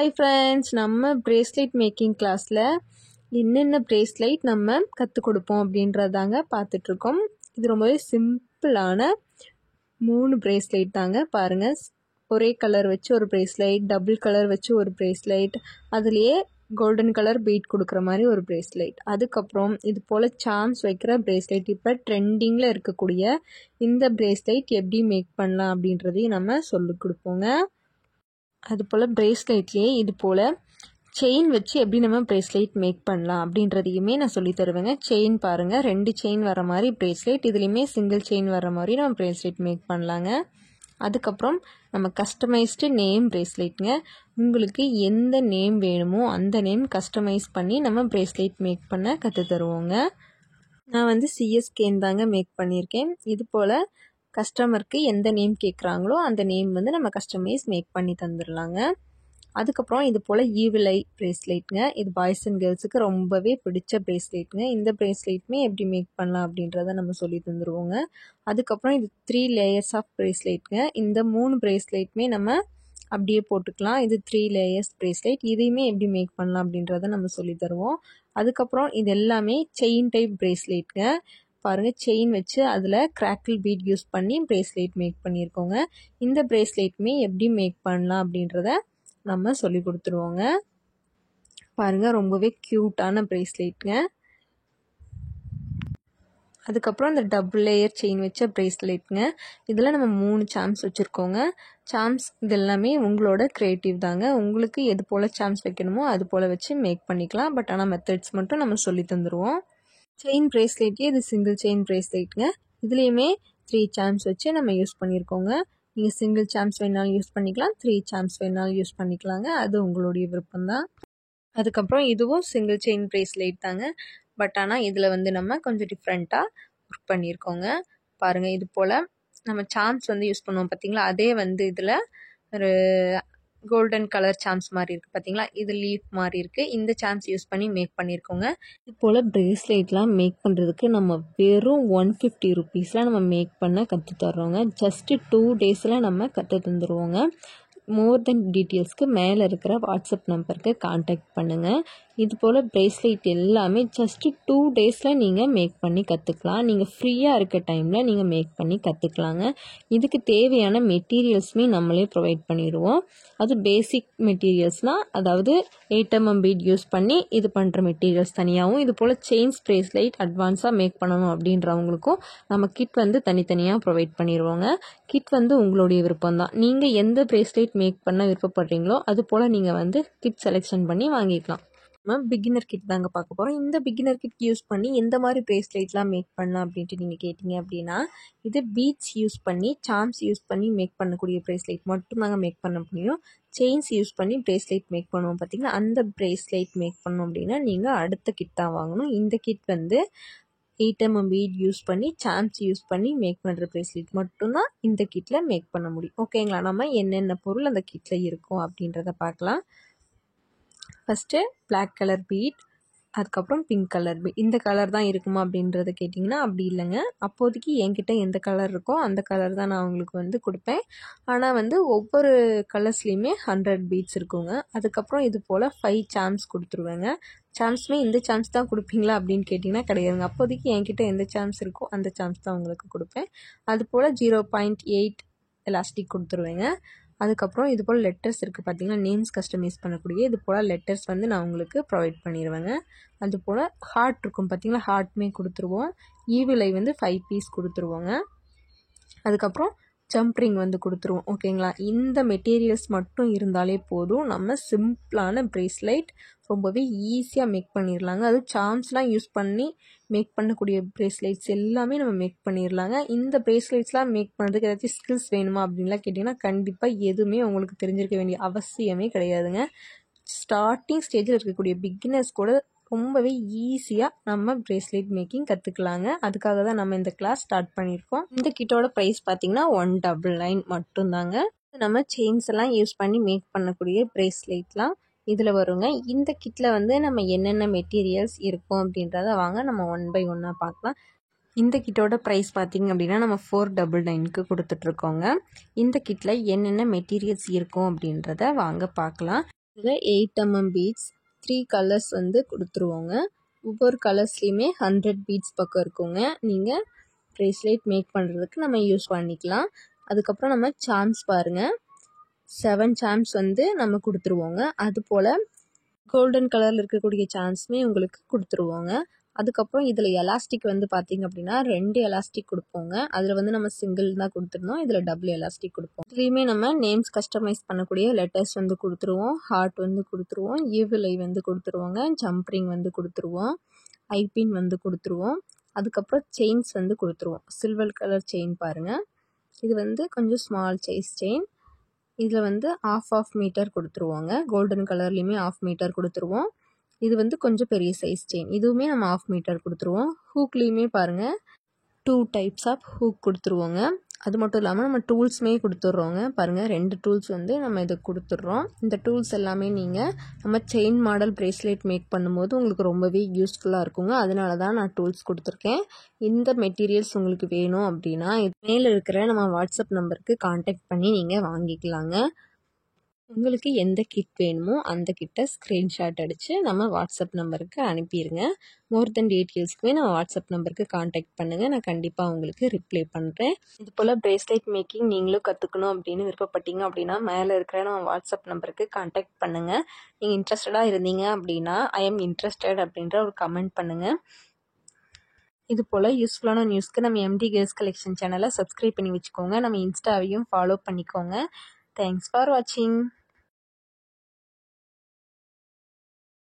Hi friends, நம்ம bracelet making கிளாஸில் என்னென்ன பிரேஸ்லெட் நம்ம கற்றுக் கொடுப்போம் அப்படின்றதாங்க பார்த்துட்ருக்கோம். இது ரொம்பவே சிம்பிளான 3 பிரேஸ்லெட் தாங்க. பாருங்கள், ஒரே கலர் வச்சு ஒரு பிரேஸ்லெட், டபுள் கலர் வச்சு ஒரு பிரேஸ்லெட், அதுலேயே கோல்டன் கலர் பீட் கொடுக்குற மாதிரி ஒரு பிரேஸ்லெட், அதுக்கப்புறம் இது போல் சார்ம்ஸ் வைக்கிற பிரேஸ்லெட். இப்போ ட்ரெண்டிங்கில் இருக்கக்கூடிய இந்த பிரேஸ்லெட் எப்படி மேக் பண்ணலாம் அப்படின்றதையும் நம்ம சொல்லிக் கொடுப்போங்க. அதுபோல் பிரேஸ்லெட்லேயே இது போல் செயின் வச்சு எப்படி நம்ம பிரேஸ்லெட் மேக் பண்ணலாம் அப்படின்றதையுமே நான் சொல்லி தருவேங்க. செயின் பாருங்கள், 2 செயின் வர மாதிரி பிரேஸ்லெட், இதுலேயுமே சிங்கிள் செயின் வர மாதிரி நம்ம பிரேஸ்லெட் மேக் பண்ணலாங்க. அதுக்கப்புறம் நம்ம கஸ்டமைஸ்டு நேம் பிரேஸ்லெட்ங்க. உங்களுக்கு எந்த நேம் வேணுமோ அந்த நேம் கஸ்டமைஸ் பண்ணி நம்ம பிரேஸ்லெட் மேக் பண்ண கற்றுத்தருவோங்க. நான் சிஎஸ்கேன்னு தாங்க மேக் பண்ணியிருக்கேன். இது போல் கஸ்டமருக்கு எந்த நேம் கேட்குறாங்களோ அந்த நேம் நம்ம கஸ்டமைஸ் மேக் பண்ணி தந்துடலாங்க. அதுக்கப்புறம் இது போல் ஈவில் ஐ பிரேஸ்லெட்ங்க. இது பாய்ஸ் அண்ட் கேர்ள்ஸுக்கு ரொம்பவே பிடிச்ச பிரேஸ்லெட்ங்க. இந்த பிரேஸ்லெட்டுமே எப்படி மேக் பண்ணலாம் அப்படின்றத நம்ம சொல்லி தந்துடுவோங்க. அதுக்கப்புறம் இது 3 லேயர்ஸ் ஆஃப் பிரேஸ்லெட்ங்க. இந்த 3 பிரேஸ்லெட்டுமே நம்ம அப்படியே போட்டுக்கலாம். இது 3 லேயர்ஸ் பிரேஸ்லெட். இதையுமே எப்படி மேக் பண்ணலாம் அப்படின்றத நம்ம சொல்லி தருவோம். அதுக்கப்புறம் இது எல்லாமே செயின் டைப் பிரேஸ்லெட்ங்க. பாருங்கள், செயின் வச்சு அதில் கிராக்கிள் பீட் யூஸ் பண்ணி பிரேஸ்லெட் மேக் பண்ணியிருக்கோங்க. இந்த பிரேஸ்லெட்டுமே எப்படி மேக் பண்ணலாம் அப்படின்றத நம்ம சொல்லி கொடுத்துருவோங்க. பாருங்கள், ரொம்பவே க்யூட்டான பிரேஸ்லெட்ங்க. அதுக்கப்புறம் இந்த டபுள் லேயர் செயின் வச்ச பிரேஸ்லெட்ங்க. இதில் நம்ம 3 சாம்ஸ் வச்சுருக்கோங்க. சாம்ஸ் இது எல்லாமே உங்களோட க்ரியேட்டிவ் தாங்க. உங்களுக்கு எது போல் சாம்ஸ் வைக்கணுமோ அது போல் வச்சு மேக் பண்ணிக்கலாம். பட் ஆனால் மெத்தட்ஸ் மட்டும் நம்ம சொல்லி தந்துடுவோம். செயின் பிரேஸ்லெட்லேயே இது சிங்கிள் செயின் பிரேஸ்லெட்ங்க. இதுலேயுமே 3 சாம்ஸ் வச்சு நம்ம யூஸ் பண்ணியிருக்கோங்க. நீங்கள் சிங்கிள் சாம்ஸ் வேணாலும் யூஸ் பண்ணிக்கலாம், 3 சாம்ஸ் வேணாலும் யூஸ் பண்ணிக்கலாங்க. அது உங்களுடைய விருப்பம்தான். அதுக்கப்புறம் இதுவும் சிங்கிள் செயின் பிரேஸ்லெட் தாங்க. பட் ஆனால் இதில் நம்ம கொஞ்சம் டிஃப்ரெண்ட்டாக ஒர்க் பண்ணியிருக்கோங்க. பாருங்கள், இது போல் நம்ம சாம்ஸ் யூஸ் பண்ணுவோம் பார்த்தீங்களா, அதே இதில் ஒரு கோல்டன் கலர் சாம்ஸ் மாதிரி இருக்குது பார்த்தீங்களா, இது லீஃப் மாதிரி இருக்குது. இந்த சாம்ஸ் யூஸ் பண்ணி மேக் பண்ணியிருக்கோங்க. இது போல் பிரேஸ்லெட்லாம் மேக் பண்ணுறதுக்கு நம்ம வெறும் 150 ருபீஸில் நம்ம மேக் பண்ண கற்றுத்தர்றோங்க. ஜஸ்ட்டு 2 டேஸில் நம்ம கற்று தந்துடுவோங்க. மோர் தென் டீட்டெயில்ஸ்க்கு மேலே இருக்கிற வாட்ஸ்அப் நம்பருக்கு கான்டாக்ட் பண்ணுங்கள். இது போல் பிரேஸ்லெட் எல்லாமே ஜஸ்ட்டு 2 டேஸில் நீங்கள் மேக் பண்ணி கற்றுக்கலாம். நீங்கள் ஃப்ரீயாக இருக்க டைமில் நீங்கள் மேக் பண்ணி கற்றுக்கலாங்க. இதுக்கு தேவையான மெட்டீரியல்ஸுமே நம்மளே ப்ரொவைட் பண்ணிடுவோம். அது பேசிக் மெட்டீரியல்ஸ்னால், அதாவது 8mm பீட் யூஸ் பண்ணி இது பண்ணுற மெட்டீரியல்ஸ் தனியாகவும், இது போல் செயின்ஸ் பிரேஸ்லெட் அட்வான்ஸாக மேக் பண்ணணும் அப்படின்றவங்களுக்கும் நம்ம கிட் தனித்தனியாக ப்ரொவைட் பண்ணிடுவோங்க. கிட் உங்களுடைய விருப்பம்தான். நீங்கள் எந்த பிரேஸ்லெட் மேக் பண்ண விருப்பப்படுறீங்களோ அது போல் நீங்கள் கிட் செலெக்ஷன் பண்ணி வாங்கிக்கலாம். நம்ம பிகினர் கிட் தாங்க பார்க்க போகிறோம். இந்த பிகினர் கிட் யூஸ் பண்ணி எந்த மாதிரி பிரேஸ்லெட்லாம் மேக் பண்ணலாம் அப்படின்ட்டு நீங்கள் கேட்டிங்க அப்படின்னா, இது பீட்ஸ் யூஸ் பண்ணி சார்ம்ஸ் யூஸ் பண்ணி மேக் பண்ணக்கூடிய பிரேஸ்லெட் மட்டும்தாங்க மேக் பண்ண முடியும். செயின்ஸ் யூஸ் பண்ணி பிரேஸ்லெட் மேக் பண்ணுவோம் பார்த்தீங்கன்னா, அந்த பிரேஸ்லெட் மேக் பண்ணோம் அப்படின்னா நீங்கள் அடுத்த கிட் தான் வாங்கணும். இந்த கிட் 8mm பீட் யூஸ் பண்ணி சாம்ஸ் யூஸ் பண்ணி மேக் பண்ணுற பிரேஸ்லெட் மட்டும்தான் இந்த கிட்டில் மேக் பண்ண முடியும். ஓகேங்களா? நம்ம என்னென்ன பொருள் அந்த கிட்டில் இருக்கும் அப்படின்றத பார்க்கலாம். ஃபஸ்ட்டு பிளாக் கலர் பீட், அதுக்கப்புறம் பிங்க் கலர் பீட். இந்த கலர் தான் இருக்குமா அப்படின்றத கேட்டிங்கன்னா அப்படி இல்லைங்க. அப்போதைக்கு என்கிட்ட எந்த கலர் இருக்கோ அந்த கலர் தான் நான் உங்களுக்கு கொடுப்பேன். ஆனால் ஒவ்வொரு கலர்ஸ்லேயுமே 100 பீட்ஸ் இருக்குங்க. அதுக்கப்புறம் இது போல் 5 சாம்ஸ் கொடுத்துருவேங்க. சாம்ஸுமே இந்த சாம்ஸ் தான் கொடுப்பீங்களா அப்படின்னு கேட்டிங்கன்னா கிடையாதுங்க. அப்போதைக்கு என்கிட்ட எந்த சாம்ஸ் இருக்கோ அந்த சாம்ஸ் தான் உங்களுக்கு கொடுப்பேன். அதுபோல் 0.8 எலாஸ்டிக் கொடுத்துருவேங்க. அதுக்கப்புறம் இது போல் லெட்டர்ஸ் இருக்குது பார்த்தீங்கன்னா, நேம்ஸ் கஸ்டமைஸ் பண்ணக்கூடிய இது போல் லெட்டர்ஸ் நான் உங்களுக்கு ப்ரொவைட் பண்ணிடுவேங்க. அது போல் ஹார்ட் இருக்கும் பார்த்தீங்களா, ஹார்ட்டுமே கொடுத்துருவோம். ஈவில் ஐ 5 பீஸ் கொடுத்துருவோங்க. அதுக்கப்புறம் ஜம்ப் ரிங் கொடுத்துருவோம். ஓகேங்களா? இந்த மெட்டீரியல்ஸ் மட்டும் இருந்தாலே போதும், நம்ம சிம்பிளான பிரேஸ்லெட் ரொம்பவே ஈஸியாக மேக் பண்ணிடலாங்க. அது சார்ம்ஸ்லாம் யூஸ் பண்ணி மேக் பண்ணக்கூடிய பிரேஸ்லெட்ஸ் எல்லாமே நம்ம மேக் பண்ணிடலாங்க. இந்த பிரேஸ்லெட்ஸ்லாம் மேக் பண்ணுறதுக்கு ஏதாச்சும் ஸ்கில்ஸ் வேணுமா அப்படின்லாம் கேட்டிங்கன்னா கண்டிப்பாக எதுவுமே உங்களுக்கு தெரிஞ்சிருக்க வேண்டிய அவசியமே கிடையாதுங்க. ஸ்டார்டிங் ஸ்டேஜில் இருக்கக்கூடிய பிகினர்ஸ் கூட ரொம்பவே ஈஸியாக நம்ம பிரேஸ்லெட் மேக்கிங் கற்றுக்கலாங்க. அதுக்காக தான் நம்ம இந்த கிளாஸ் ஸ்டார்ட் பண்ணியிருக்கோம். இந்த கிட்டோட ப்ரைஸ் பார்த்திங்கன்னா 199 மட்டும்தாங்க. நம்ம செயின்ஸ் எல்லாம் யூஸ் பண்ணி மேக் பண்ணக்கூடிய பிரேஸ்லெட்லாம் இதில் வருங்க. இந்த கிட்டில் நம்ம என்னென்ன மெட்டீரியல்ஸ் இருக்கும் அப்படின்றத வாங்க நம்ம 1 by 1 பார்க்கலாம். இந்த கிட்டோட ப்ரைஸ் பார்த்திங்க அப்படின்னா நம்ம 499க்கு கொடுத்துட்ருக்கோங்க. இந்த கிட்டில் என்னென்ன மெட்டீரியல்ஸ் இருக்கும் அப்படின்றத வாங்க பார்க்கலாம். இதில் 8 mm பீட்ஸ் 3 கலர்ஸ் வந்து கொடுத்துருவோங்க. ஒவ்வொரு கலர்ஸ்லேயுமே 100 பீட்ஸ் பக்கம் இருக்குங்க. நீங்கள் ப்ரேஸ்லெட் மேக் பண்ணுறதுக்கு நம்ம யூஸ் பண்ணிக்கலாம். அதுக்கப்புறம் நம்ம சார்ம்ஸ் பாருங்கள், 7 சார்ம்ஸ் வந்து நம்ம கொடுத்துருவோங்க. அதுபோல் கோல்டன் கலரில் இருக்கக்கூடிய சார்ம்ஸுமே உங்களுக்கு கொடுத்துருவோங்க. அதுக்கப்புறம் இதில் எலாஸ்டிக் வந்து பார்த்திங்க அப்படின்னா 2 எலாஸ்டிக் கொடுப்போங்க. அதில் வந்து நம்ம சிங்கிள் தான் கொடுத்துருந்தோம், இதில் டபுள் எலாஸ்டிக் கொடுப்போம். இதுலேயுமே நம்ம நேம்ஸ் கஸ்டமைஸ் பண்ணக்கூடிய லெட்டர்ஸ் வந்து கொடுத்துருவோம், ஹார்ட் வந்து கொடுத்துருவோம், ஈவில் ஐ வந்து கொடுத்துருவோங்க, ஜம்ப்ரிங் வந்து கொடுத்துருவோம், ஐபின் வந்து கொடுத்துருவோம். அதுக்கப்புறம் செயின்ஸ் வந்து கொடுத்துருவோம். சில்வர் கலர் செயின் பாருங்கள், இது வந்து கொஞ்சம் ஸ்மால் சைஸ் செயின். இதில் வந்து ஆஃப் மீட்டர் கொடுத்துருவோங்க. கோல்டன் கலர்லேயுமே ஆஃப் மீட்டர் கொடுத்துருவோம். இது வந்து கொஞ்சம் பெரிய சைஸ் செயின், இதுவுமே நம்ம ஆஃப் மீட்டர் கொடுத்துருவோம். ஹூக்லேயுமே பாருங்கள் 2 டைப்ஸ் ஆஃப் ஹூக் கொடுத்துருவோங்க. அது மட்டும் இல்லாமல் நம்ம டூல்ஸுமே கொடுத்துட்றோங்க. பாருங்கள் 2 டூல்ஸ் வந்து நம்ம இது கொடுத்துட்றோம். இந்த டூல்ஸ் எல்லாமே நீங்கள் நம்ம செயின் மாடல் ப்ரேஸ்லெட் மேக் பண்ணும்போது உங்களுக்கு ரொம்பவே யூஸ்ஃபுல்லாக இருக்குங்க. அதனால தான் நான் டூல்ஸ் கொடுத்துருக்கேன். இந்த மெட்டீரியல்ஸ் உங்களுக்கு வேணும் அப்படின்னா மேலே இருக்கிற நம்ம வாட்ஸ்அப் நம்பருக்கு கான்டாக்ட் பண்ணி நீங்கள் வாங்கிக்கலாங்க. உங்களுக்கு எந்த கிட் வேணுமோ அந்த கிட்டை ஸ்க்ரீன்ஷாட் அடித்து நம்ம வாட்ஸ்அப் நம்பருக்கு அனுப்பிடுங்க. மோர் தென் டீட்டெயில்ஸ்க்குமே நம்ம வாட்ஸ்அப் நம்பருக்கு கான்டாக்ட் பண்ணுங்கள், நான் கண்டிப்பாக உங்களுக்கு ரிப்ளை பண்ணுறேன். இது போல் ப்ரேஸ்லெட் மேக்கிங் நீங்களும் கற்றுக்கணும் அப்படின்னு விருப்பப்பட்டீங்க அப்படின்னா மேலே இருக்கிற நம்ம வாட்ஸ்அப் நம்பருக்கு கான்டாக்ட் பண்ணுங்கள். நீங்கள் இன்ட்ரெஸ்டடாக இருந்தீங்க அப்படின்னா ஐ எம் இன்ட்ரெஸ்டட் அப்படின்ற ஒரு கமெண்ட் பண்ணுங்கள். இது போல் யூஸ்ஃபுல்லான நியூஸ்க்கு நம்ம எம்டி கேர்ள்ஸ் கலெக்ஷன் சேனலை சப்ஸ்கிரைப் பண்ணி வச்சுக்கோங்க. நம்ம இன்ஸ்டாவையும் ஃபாலோ பண்ணிக்கோங்க. தேங்க்ஸ் ஃபார் வாட்சிங்.